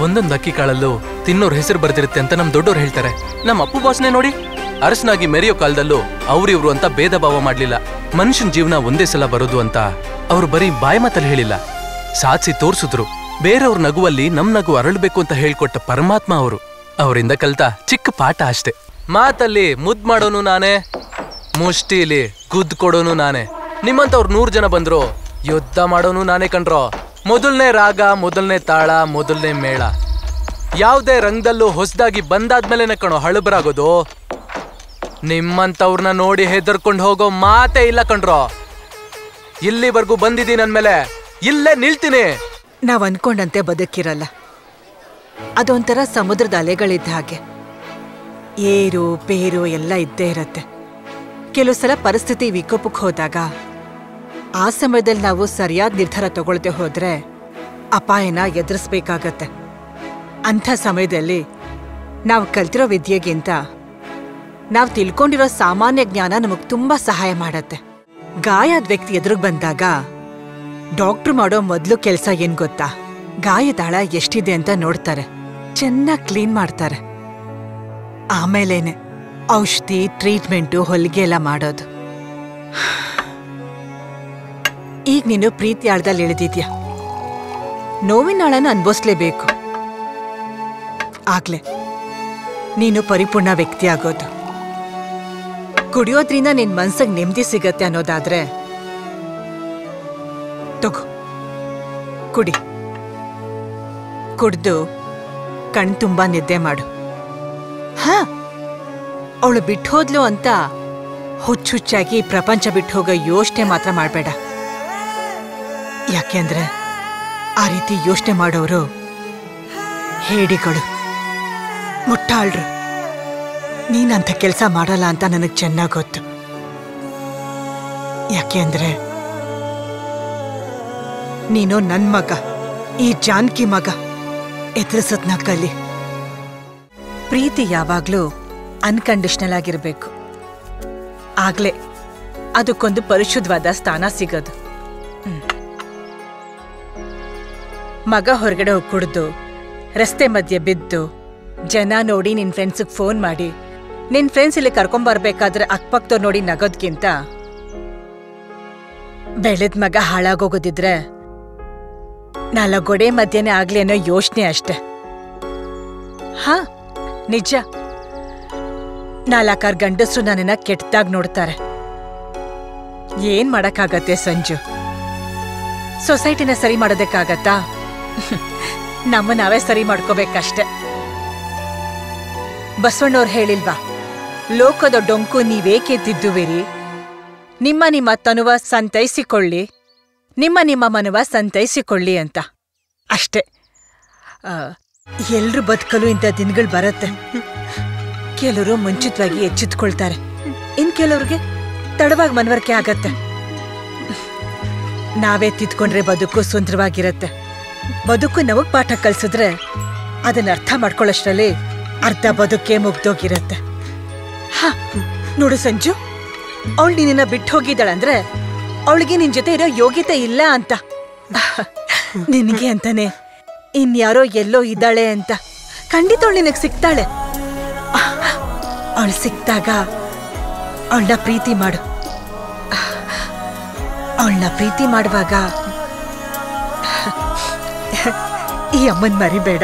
ಒಂದೊಂದು ಅಕ್ಕಿ ಕಾಳಲ್ಲೂ ತಿನ್ನೋರ್ ಹೆಸರು ಬರ್ತಿರುತ್ತೆ ಅಂತ ನಮ್ ದೊಡ್ಡೋರು ಹೇಳ್ತಾರೆ. ನಮ್ಮ ಅಪ್ಪು ಬಾಸ್ನೇ ನೋಡಿ, ಅರಸನಾಗಿ ಮೆರೆಯೋ ಕಾಲದಲ್ಲೂ ಅವ್ರಿವ್ರು ಅಂತ ಭೇದ ಭಾವ ಮಾಡ್ಲಿಲ್ಲ. ಮನುಷ್ಯನ ಜೀವನ ಒಂದೇ ಸಲ ಬರೋದು ಅಂತ ಅವ್ರು ಬರೀ ಬಾಯಿ ಮಾತಲ್ಲಿ ಹೇಳಿಲ್ಲ, ಸಾಧಿಸಿ ತೋರ್ಸಿದ್ರು. ಬೇರೆಯವ್ರ ನಗುವಲ್ಲಿ ನಮ್ ನಗು ಅರಳಬೇಕು ಅಂತ ಹೇಳ್ಕೊಟ್ಟ ಪರಮಾತ್ಮ ಅವರು. ಅವರಿಂದ ಕಲ್ತ ಚಿಕ್ಕ ಪಾಠ ಅಷ್ಟೇ. ಮಾತಲ್ಲಿ ಮುದ್ ಮಾಡೋನು ನಾನೇ, ಮುಷ್ಟಿಲಿ ಗುದ್ ಕೊಡೋನು ನಾನೇ. ನಿಮ್ಮಂತವ್ರು 100 ಜನ ಬಂದ್ರು ಯುದ್ಧ ಮಾಡೋನು ನಾನೇ ಕಣ್ರೋ. ಮೊದಲನೇ ರಾಗ, ಮೊದಲನೇ ತಾಳ, ಮೊದಲನೇ ಮೇಳ, ಯಾವುದೇ ರಂಗದಲ್ಲೂ ಹೊಸದಾಗಿ ಬಂದಾದ್ಮೇಲೆ ಕಣೋ ಹಳಬರಾಗೋದು. ನಿಮ್ಮಂತವ್ರನ್ನ ನೋಡಿ ಹೆದರ್ಕೊಂಡು ಹೋಗೋ ಮಾತೇ ಇಲ್ಲ ಕಣ್ರೋ. ಇಲ್ಲಿವರೆಗೂ ಬಂದಿದ್ದೀನಿ ಅಂದ್ಮೇಲೆ ಇಲ್ಲೇ ನಿಲ್ತೀನಿ. ನಾವ್ ಅನ್ಕೊಂಡಂತೆ ಬದುಕಿರಲ್ಲ, ಅದೊಂಥರ ಸಮುದ್ರದ ಅಲೆಗಳಿದ್ದ ಹಾಗೆ. ಏರು ಪೇರು ಎಲ್ಲ ಇದ್ದೇ ಇರತ್ತೆ. ಕೆಲವು ಸಲ ಪರಿಸ್ಥಿತಿ ವಿಕೋಪಕ್ಕೆ ಹೋದಾಗ ಆ ಸಮಯದಲ್ಲಿ ನಾವು ಸರಿಯಾದ ನಿರ್ಧಾರ ತಗೊಳ್ದೆ ಹೋದ್ರೆ ಅಪಾಯನ ಎದುರಿಸ್ಬೇಕಾಗತ್ತೆ. ಅಂಥ ಸಮಯದಲ್ಲಿ ನಾವು ಕಲ್ತಿರೋ ವಿದ್ಯೆಗಿಂತ ನಾವು ತಿಳ್ಕೊಂಡಿರೋ ಸಾಮಾನ್ಯ ಜ್ಞಾನ ನಮಗ್ ತುಂಬಾ ಸಹಾಯ ಮಾಡತ್ತೆ. ಗಾಯದ ವ್ಯಕ್ತಿ ಎದುರಿಗೆ ಬಂದಾಗ ಡಾಕ್ಟ್ರು ಮಾಡೋ ಮೊದಲು ಕೆಲಸ ಏನ್ ಗೊತ್ತಾ? ಗಾಯದಾಳ ಎಷ್ಟಿದೆ ಅಂತ ನೋಡ್ತಾರೆ, ಚೆನ್ನಾಗಿ ಕ್ಲೀನ್ ಮಾಡ್ತಾರೆ. ಆಮೇಲೇನೆ ಔಷಧಿ, ಟ್ರೀಟ್ಮೆಂಟು, ಹೊಲಿಗೆ ಎಲ್ಲ ಮಾಡೋದು. ಈಗ ನೀನು ಪ್ರೀತಿ ಆಳದಲ್ಲಿ ಇಳಿದಿದ್ಯಾ, ನೋವಿನಾಳನ್ನು ಅನ್ಭವಿಸ್ಲೇಬೇಕು. ಆಗ್ಲೇ ನೀನು ಪರಿಪೂರ್ಣ ವ್ಯಕ್ತಿ ಆಗೋದು. ಕುಡಿಯೋದ್ರಿಂದ ನಿನ್ ಮನ್ಸಿಗೆ ನೆಮ್ಮದಿ ಸಿಗತ್ತೆ ಅನ್ನೋದಾದ್ರೆ ತಗೋ, ಕುಡಿ. ಕುಡ್ದು ಕಣ್ ತುಂಬಾ ನಿದ್ದೆ ಮಾಡು. ಹಾ, ಅವಳು ಬಿಟ್ಟು ಹೋದ್ಲು ಅಂತ ಹುಚ್ಚುಚ್ಚಾಗಿ ಪ್ರಪಂಚ ಬಿಟ್ಟು ಹೋಗೋ ಯೋಚನೆ ಮಾತ್ರ ಮಾಡಬೇಡ. ಯಾಕೆಂದ್ರೆ ಆ ರೀತಿ ಯೋಚನೆ ಮಾಡೋರು ಹೇಡಿಗಳು, ಮುಟ್ಟಾಳ್ರು. ನೀನಂತ ಕೆಲಸ ಮಾಡಲ್ಲ ಅಂತ ನನಗೆ ಚೆನ್ನಾಗಿ ಗೊತ್ತು. ಯಾಕೆಂದ್ರೆ ನೀನು ನನ್ ಮಗ, ಈ ಜಾನಕಿ ಮಗ. ಎದುರಿಸದ್ನ ಕಲಿ. ಪ್ರೀತಿ ಯಾವಾಗ್ಲೂ ಅನ್ಕಂಡೀಷನಲ್ ಆಗಿರ್ಬೇಕು. ಆಗ್ಲೇ ಅದಕ್ಕೊಂದು ಪರಿಶುದ್ಧವಾದ ಸ್ಥಾನ ಸಿಗೋದು. ಮಗ ಹೊರಗಡೆ ಹೋಗಿ ಕುಡ್ದು ರಸ್ತೆ ಮಧ್ಯೆ ಬಿದ್ದು ಜನ ನೋಡಿ ನಿನ್ ಫ್ರೆಂಡ್ಸಿಗೆ ಫೋನ್ ಮಾಡಿ ನಿನ್ ಫ್ರೆಂಡ್ಸ್ ಇಲ್ಲಿ ಕರ್ಕೊಂಬರ್ಬೇಕಾದ್ರೆ ಅಕ್ಕಪಕ್ಕದವ್ರು ನೋಡಿ ನಗೋದ್ಕಿಂತ ಬೆಳೆದ ಮಗ ಹಾಳಾಗೋಗೋದಿದ್ರೆ 4 ಗೋಡೆ ಮಧ್ಯೆನೇ ಆಗ್ಲಿ ಅನ್ನೋ ಯೋಚನೆ ಅಷ್ಟೆ. ಹಾ, ನಿಜ. 4 ಗಂಡಸರು ನನ್ನನ್ನ ಕೆಟ್ಟದಾಗಿ ನೋಡ್ತಾರೆ. ಏನ್ ಮಾಡಕ್ಕಾಗತ್ತೆ ಸಂಜು? ಸೊಸೈಟಿನ ಸರಿ ಮಾಡೋದಕ್ಕಾಗತ್ತಾ? ನಮ್ಮ ನಾವೇ ಸರಿ ಮಾಡ್ಕೋಬೇಕಷ್ಟೆ. ಬಸವಣ್ಣವ್ರು ಹೇಳಿಲ್ವಾ, ಲೋಕದ ಡೊಂಕು ನೀವೇಕೆ ತಿದ್ದುವಿರಿ, ನಿಮ್ಮ ತನುವ ಸಂತೈಸಿಕೊಳ್ಳಿ, ನಿಮ್ಮ ಮನುವ ಸಂತೈಸಿಕೊಳ್ಳಿ ಅಂತ. ಅಷ್ಟೆ. ಎಲ್ರು ಬದುಕಲು ಇಂಥ ದಿನಗಳು ಬರತ್ತೆ. ಕೆಲವರು ಮುಂಚಿತವಾಗಿ ಎಚ್ಚೆತ್ಕೊಳ್ತಾರೆ, ಇನ್ ಕೆಲವ್ರಿಗೆ ತಡವಾಗಿ ಮನವರಿಕೆ ಆಗತ್ತೆ. ನಾವೇ ತಿದ್ಕೊಂಡ್ರೆ ಬದುಕು ಸುಂದರವಾಗಿರತ್ತೆ. ಬದುಕು ನಮಗ್ ಪಾಠ ಕಲ್ಸಿದ್ರೆ ಅದನ್ನ ಅರ್ಥ ಮಾಡ್ಕೊಳ್ಳೋಷ್ಟ್ರಲ್ಲಿ ಅರ್ಧ ಬದುಕೇ ಮುಗ್ದೋಗಿರತ್ತೆ. ಹಾ, ನೋಡು ಸಂಜು, ಅವಳು ನಿನ್ನ ಬಿಟ್ಟು ಹೋಗಿದ್ದಾಳಂದ್ರೆ ಅವಳಿಗೆ ನಿನ್ ಜೊತೆ ಇರೋ ಯೋಗ್ಯತೆ ಇಲ್ಲ ಅಂತ. ನಿನಗೆ ಅಂತಾನೆ ಇನ್ಯಾರೋ ಎಲ್ಲೋ ಇದ್ದಾಳೆ ಅಂತ. ಖಂಡಿತ ಅವಳು ನಿನಗೆ ಸಿಗ್ತಾಳೆ. ಅವಳು ಸಿಕ್ತಾಗ ಅವಳನ್ನ ಪ್ರೀತಿ ಮಾಡು. ಅವಳನ್ನ ಪ್ರೀತಿ ಮಾಡುವಾಗ ಈ ಅಮ್ಮನ್ ಮರಿಬೇಡ.